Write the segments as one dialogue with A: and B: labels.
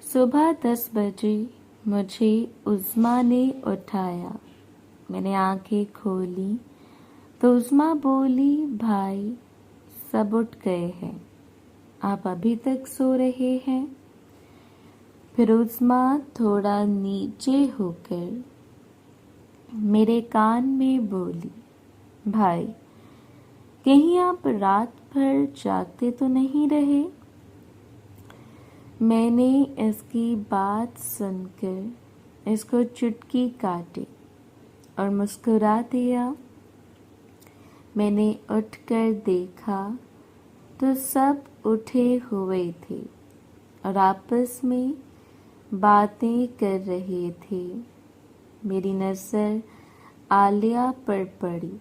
A: صبح 10 بجے مجھے عظمیٰ نے اٹھایا۔ میں نے آنکھیں کھولی تو عظمیٰ بولی، بھائی سب اٹھ گئے ہیں، آپ ابھی تک سو رہے ہیں؟ پھر عظمیٰ تھوڑا نیچے ہو کر میرے کان میں بولی، بھائی کہیں آپ رات بھر جاگتے تو نہیں رہے؟ میں نے اس کی بات سن کر اس کو چٹکی کاٹی اور مسکرا دیا۔ میں نے اٹھ کر دیکھا تو سب اٹھے ہوئے تھے اور آپس میں باتیں کر رہے تھے۔ میری نظر عالیہ پر پڑی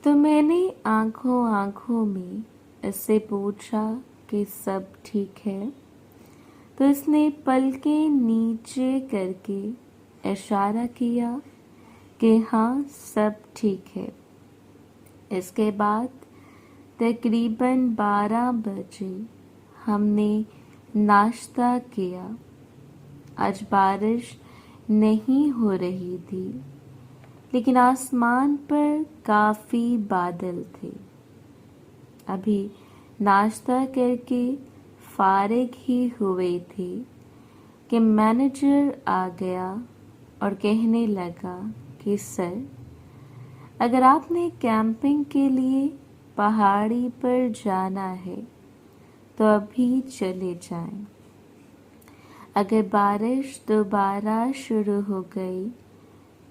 A: تو میں نے آنکھوں میں اس سے پوچھا کہ سب ٹھیک ہے؟ تو اس نے پلکیں نیچے کر کے اشارہ کیا کہ ہاں سب ٹھیک ہے۔ اس کے بعد تقریباً 12 بجے ہم نے ناشتہ کیا۔ آج بارش نہیں ہو رہی تھی لیکن آسمان پر کافی بادل تھے۔ ابھی ناشتہ کر کے فارغ ہی ہوئے تھے کہ مینیجر آ گیا اور کہنے لگا کہ سر، اگر آپ نے کیمپنگ کے لیے پہاڑی پر جانا ہے تو ابھی چلے جائیں، اگر بارش دوبارہ شروع ہو گئی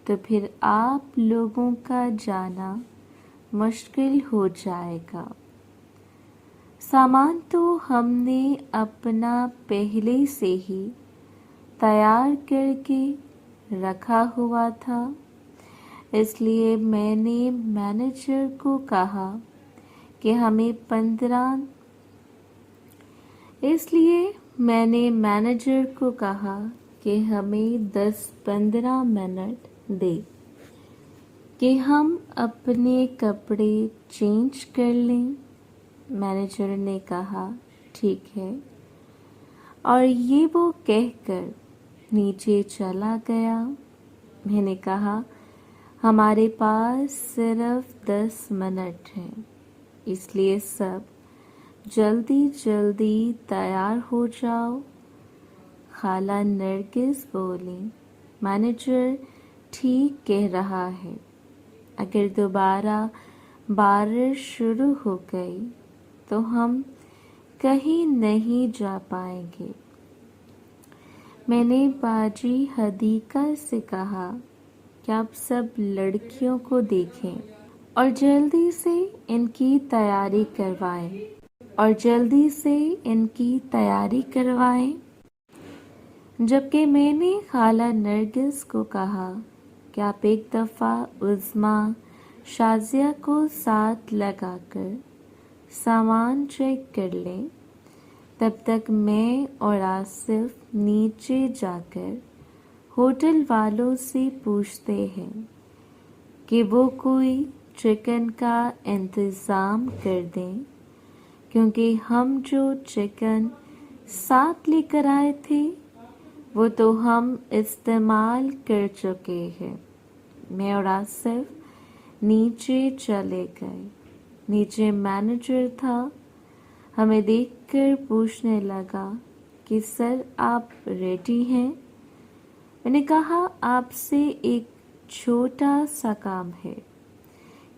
A: تو پھر آپ لوگوں کا جانا مشکل ہو جائے گا۔ سامان تو ہم نے اپنا پہلے سے ہی تیار کر کے رکھا ہوا تھا، اس لیے میں نے مینیجر کو کہا کہ ہمیں 10-15 منٹ دے کہ ہم اپنے کپڑے چینج کر لیں۔ مینیجر نے کہا ٹھیک ہے، اور یہ وہ کہہ کر نیچے چلا گیا۔ میں نے کہا ہمارے پاس صرف 10 منٹ ہیں، اس لیے سب جلدی تیار ہو جاؤ۔ خالہ نرگس بولی، مینیجر ٹھیک کہہ رہا ہے، اگر دوبارہ بارش شروع ہو گئی تو ہم کہیں نہیں جا پائیں گے۔ میں نے باجی حدیقہ سے کہا کہ آپ سب لڑکیوں کو دیکھیں اور جلدی سے ان کی تیاری کروائیں، جبکہ میں نے خالہ نرگس کو کہا کہ آپ ایک دفعہ عظمیٰ شازیہ کو ساتھ لگا کر سامان چیک کر لیں، تب تک میں اور آصف نیچے جا کر ہوٹل والوں سے پوچھتے ہیں کہ وہ کوئی چکن کا انتظام کر دیں، کیونکہ ہم جو چکن ساتھ لے کر آئے تھے وہ تو ہم استعمال کر چکے ہیں۔ میں اور آصف نیچے چلے گئے۔ نیچے مینیجر تھا، ہمیں دیکھ کر پوچھنے لگا کہ سر آپ ریڈی ہیں؟ میں نے کہا آپ سے ایک چھوٹا سا کام ہے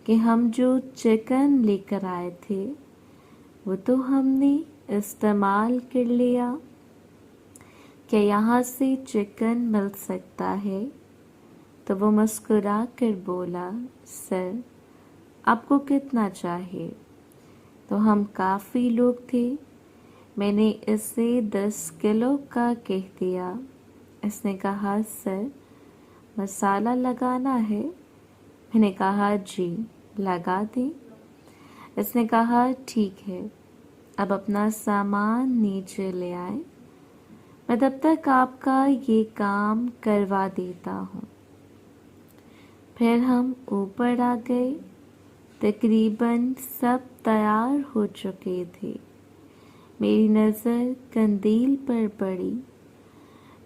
A: کہ ہم جو چکن لے کر آئے تھے وہ تو ہم نے استعمال کر لیا، کیا یہاں سے چکن مل سکتا ہے؟ تو وہ مسکرا کر بولا، سر آپ کو کتنا چاہیے؟ تو ہم کافی لوگ تھے، میں نے اسے 10 کلو کا کہہ دیا۔ اس نے کہا سر مسالہ لگانا ہے؟ میں نے کہا جی لگا دیں۔ اس نے کہا ٹھیک ہے، اب اپنا سامان نیچے لے آئیں، میں تب تک آپ کا یہ کام کروا دیتا ہوں۔ پھر ہم اوپر آ گئے۔ تقریباً سب تیار ہو چکے تھے۔ میری نظر قندیل پر پڑی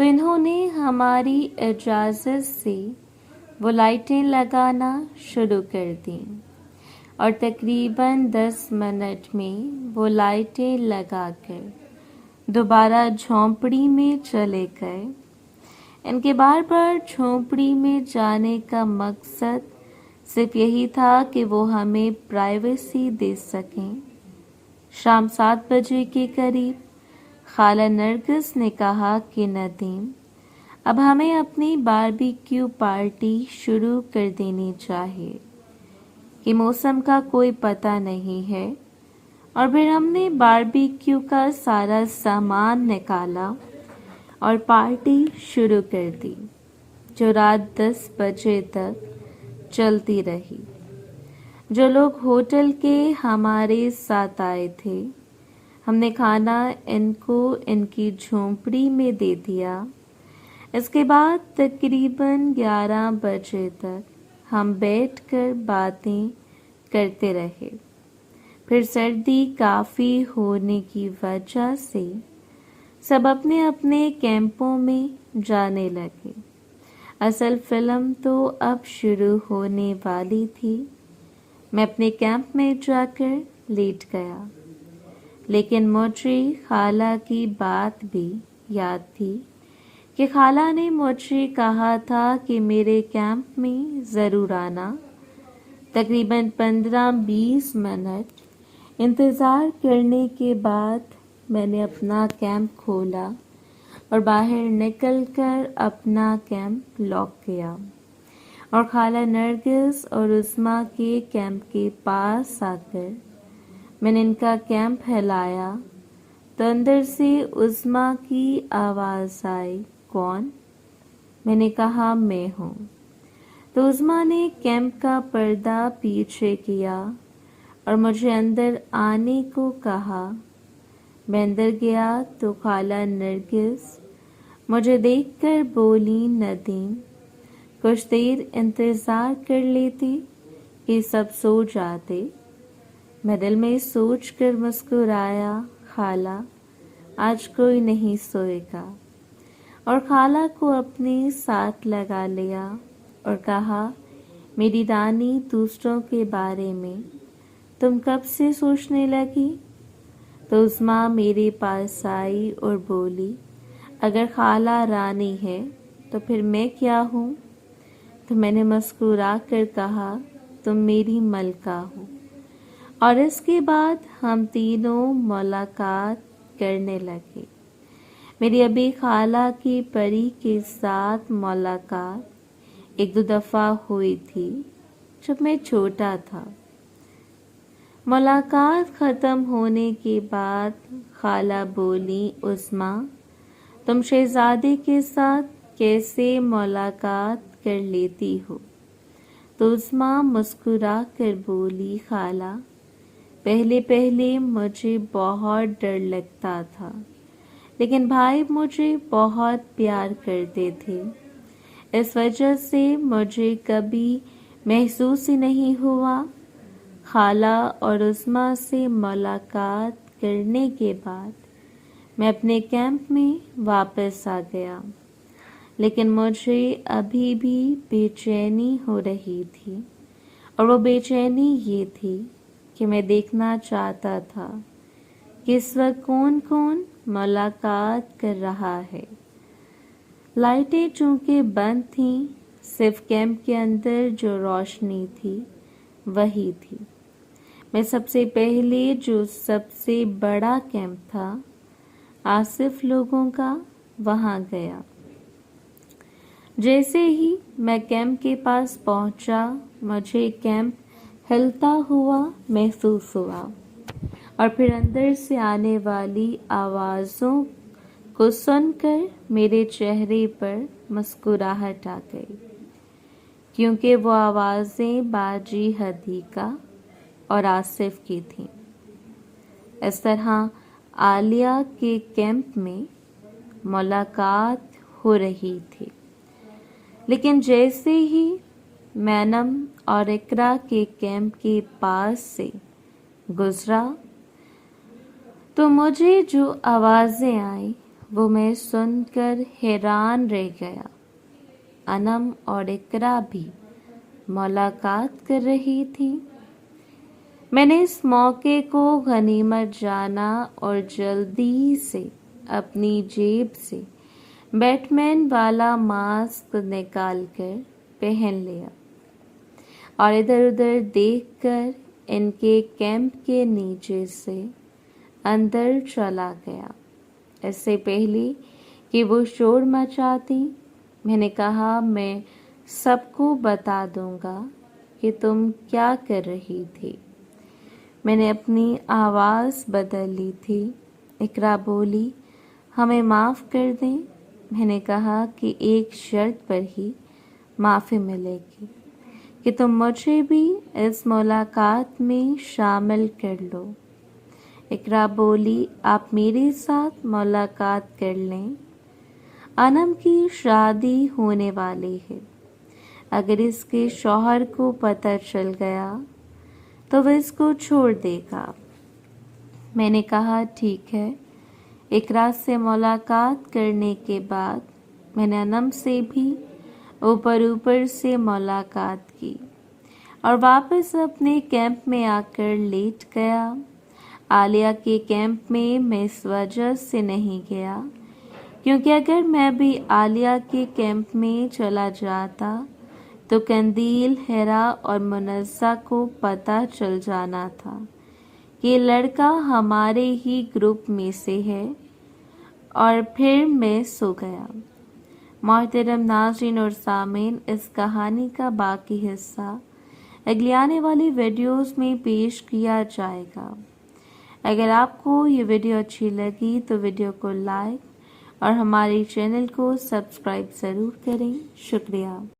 A: تو انہوں نے ہماری اجازت سے وہ لائٹیں لگانا شروع کر دیں اور تقریباً 10 منٹ میں وہ لائٹیں لگا کر دوبارہ جھونپڑی میں چلے گئے۔ ان کے بار بار جھونپڑی میں جانے کا مقصد صرف یہی تھا کہ وہ ہمیں پرائیویسی دے سکیں۔ شام 7 بجے کے قریب خالہ نرگس نے کہا کہ ندیم، اب ہمیں اپنی باربیکیو پارٹی شروع کر دینی چاہیے کہ موسم کا کوئی پتہ نہیں ہے۔ اور پھر ہم نے باربیکیو کا سارا سامان نکالا اور پارٹی شروع کر دی جو رات 10 بجے تک چلتی رہی۔ جو لوگ ہوٹل کے ہمارے ساتھ آئے تھے، ہم نے کھانا ان کو ان کی جھونپڑی میں دے دیا۔ اس کے بعد تقریباً 11 بجے تک ہم بیٹھ کر باتیں کرتے رہے۔ پھر سردی کافی ہونے کی وجہ سے سب اپنے اپنے کیمپوں میں جانے لگے۔ اصل فلم تو اب شروع ہونے والی تھی۔ میں اپنے کیمپ میں جا کر لیٹ گیا، لیکن مجھے خالہ کی بات بھی یاد تھی کہ خالہ نے مجھے کہا تھا کہ میرے کیمپ میں ضرور آنا۔ تقریباً 15-20 منٹ انتظار کرنے کے بعد میں نے اپنا کیمپ کھولا اور باہر نکل کر اپنا کیمپ لاک کیا، اور خالہ نرگس اور عظمیٰ کے کیمپ کے پاس آ کر میں نے ان کا کیمپ ہلایا تو اندر سے عظمیٰ کی آواز آئی، کون؟ میں نے کہا میں ہوں۔ تو عظمیٰ نے کیمپ کا پردہ پیچھے کیا اور مجھے اندر آنے کو کہا۔ میں اندر گیا تو خالہ نرگس مجھے دیکھ کر بولی، ندیم، کچھ دیر انتظار کر لیتی کہ سب سو جاتے۔ میں دل میں سوچ کر مسکرایا، خالہ آج کوئی نہیں سوئے گا، اور خالہ کو اپنے ساتھ لگا لیا اور کہا، میری رانی، دوسروں کے بارے میں تم کب سے سوچنے لگی؟ تو عظمیٰ میرے پاس آئی اور بولی، اگر خالہ رانی ہے تو پھر میں کیا ہوں؟ تو میں نے مسکرا کر کہا، تم میری ملکہ ہو۔ اور اس کے بعد ہم تینوں ملاقات کرنے لگے۔ میری ابھی خالہ کی پری کے ساتھ ملاقات 1-2 دفعہ ہوئی تھی جب میں چھوٹا تھا۔ ملاقات ختم ہونے کے بعد خالہ بولی، عظمیٰ، تم شہزادے کے ساتھ کیسے ملاقات کر لیتی ہو؟ تو عظمیٰ مسکرا کر بولی، خالہ، پہلے مجھے بہت ڈر لگتا تھا، لیکن بھائی مجھے بہت پیار کرتے تھے، اس وجہ سے مجھے کبھی محسوس ہی نہیں ہوا۔ خالہ اور عظمیٰ سے ملاقات کرنے کے بعد میں اپنے کیمپ میں واپس آ گیا، لیکن مجھے ابھی بھی بے چینی ہو رہی تھی، اور وہ بے چینی یہ تھی کہ میں دیکھنا چاہتا تھا کہ اس وقت کون ملاقات کر رہا ہے۔ لائٹیں چونکہ بند تھیں، صرف کیمپ کے اندر جو روشنی تھی وہی تھی۔ میں سب سے پہلے جو سب سے بڑا کیمپ تھا، آصف لوگوں کا، وہاں گیا۔ جیسے ہی میں کیمپ کے پاس پہنچا، مجھے کیمپ ہلتا ہوا محسوس ہوا، اور پھر اندر سے آنے والی آوازوں کو سن کر میرے چہرے پر مسکراہٹ آ گئی، کیونکہ وہ آوازیں باجی حدیقہ اور آصف کی تھیں۔ اس طرح عالیہ کے کیمپ میں ملاقات ہو رہی تھی، لیکن جیسے ہی مینم اور اقرا کے کیمپ کے پاس سے گزرا تو مجھے جو آوازیں آئیں وہ میں سن کر حیران رہ گیا۔ انم اور اقرا بھی ملاقات کر رہی تھی۔ میں نے اس موقع کو غنیمت جانا اور جلدی سے اپنی جیب سے بیٹ مین والا ماسک نکال کر پہن لیا اور ادھر ادھر دیکھ کر ان کے کیمپ کے نیچے سے اندر چلا گیا۔ اس سے پہلے کہ وہ شور مچاتی، میں نے کہا میں سب کو بتا دوں گا کہ تم کیا کر رہی تھی۔ میں نے اپنی آواز بدل لی تھی۔ اقرا بولی، ہمیں معاف کر دیں۔ میں نے کہا کہ ایک شرط پر ہی معافی ملے گی کہ تم مجھے بھی اس ملاقات میں شامل کر لو۔ اقرا بولی، آپ میرے ساتھ ملاقات کر لیں۔ انم کی شادی ہونے والی ہے۔ اگر اس کے شوہر کو پتہ چل گیا تو وہ اس کو چھوڑ دے گا۔ میں نے کہا ٹھیک ہے۔ اقرا سے ملاقات کرنے کے بعد میں نے انم سے بھی اوپر سے ملاقات کی اور واپس اپنے کیمپ میں آ کر لیٹ گیا۔ عالیہ کے کیمپ میں اس وجہ سے نہیں گیا کیونکہ اگر میں بھی عالیہ کے کیمپ میں چلا جاتا تو قندیل، حرا اور منزہ کو پتہ چل جانا تھا کہ یہ لڑکا ہمارے ہی گروپ میں سے ہے، اور پھر میں سو گیا۔ محترم ناظرین اور سامعین، اس کہانی کا باقی حصہ اگلی آنے والی ویڈیوز میں پیش کیا جائے گا۔ اگر آپ کو یہ ویڈیو اچھی لگی تو ویڈیو کو لائک اور ہمارے چینل کو سبسکرائب ضرور کریں۔ شکریہ۔